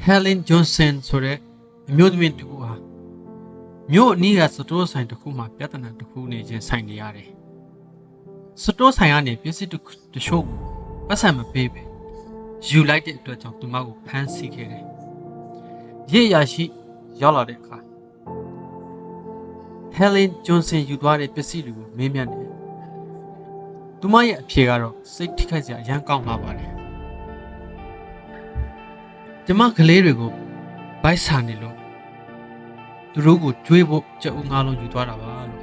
Helen Johnson ဆိုတဲ့အမျိုးသမီးတူဟာမြို့အနီးကစတိုးဆိုင်တစ်ခုမှာပြဿနာတစ်ခုနေချင်းဆိုင်နေရတယ်။စတိုးဆိုင်ကနေပစ္စည်းတချို့ကိုပတ်စံမပေးပဲယူလိုက်တဲ့အတွက်ကြောင့်သူမကိုဖမ်းဆီးခဲ့တယ်။ရေရရှိရောက်လာတဲ့အခါ Helen Johnson ယူသွားတဲ့ပစ္စည်းတွေကိုမေးမြန်းတယ်။သူမရဲ့အဖြေကတော့စိတ်ထိခိုက်စရာအရန်ကောင်းလာပါတယ်။ကျမကလေးတွေကိုဗိုက်ဆာနေလို့သူတို့ကိုကျွေးဖို့ကြက်ဥငါးလုံးယူသွားတာပါလို့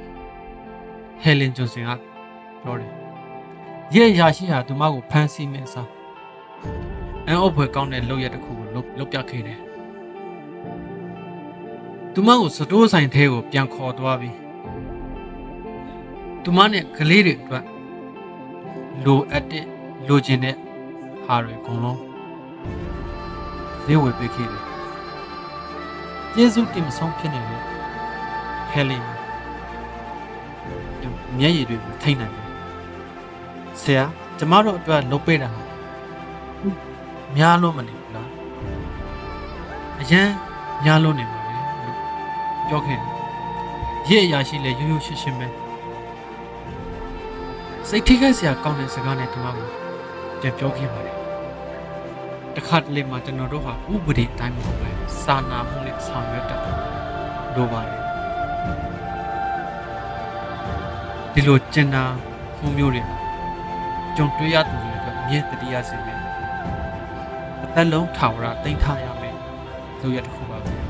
Helen Johnson ကပြောတယ်။ရဲ့ရာရှိဟာသူမကိုဖမ်းဆီးမဲ့အစားအန်အော့ဖွယ်ကောင်းတဲ့လုပ်ရတစ်ခုကိုလုပ်ပြခဲ့တယ်။သူမကိုစတိုးဆိုင်ထဲကိုပြန်ခေါ်သွားပြီးသူမနဲ့ကလေးတွေအတွက်လိုချင်တဲ့ဟာတွေအကုန်လုံးဈေးဝယ်ပေးခဲ့တယ်။ကျေးဇူးတင်မဆုံးဖြစ်နေတဲ့ Helen မျက်ရည်တွေမထိန်နိုင်ဘူး။ဆရာကျမတို့အတွက်လုပ်ပေးတာဟာများလို့မနေဘူးလား။အရန်များလို့နေပါလေလို့ပြောခဲ့တယ်။ရဲ့အရာရှိလဲရိုးရိုးရှင်းရှင်းပဲစိတ်ထိခိုက်စရာကောင်းတဲ့စကားနဲ့ဒီမှာကိုပြန်ပြောခဲ့ပါတယ်။တခါတလေမှာကျွန်တော်တို့ဟာဥပဒေအတိုင်းမဟုတ်ပဲစာနာမှုနဲ့ဆောင်ရွက်တတ်တယ်လိုပါတယ်ဒီလိုကျင်နာမှုမျိုးတွေကြုံတွေ့ရသူတွေအတွက်အမြဲတတိယစေမယ်အသက်လုံးထာဝရသိမ်းထားရမယ်လို့ရတဲ့ခုပါပဲ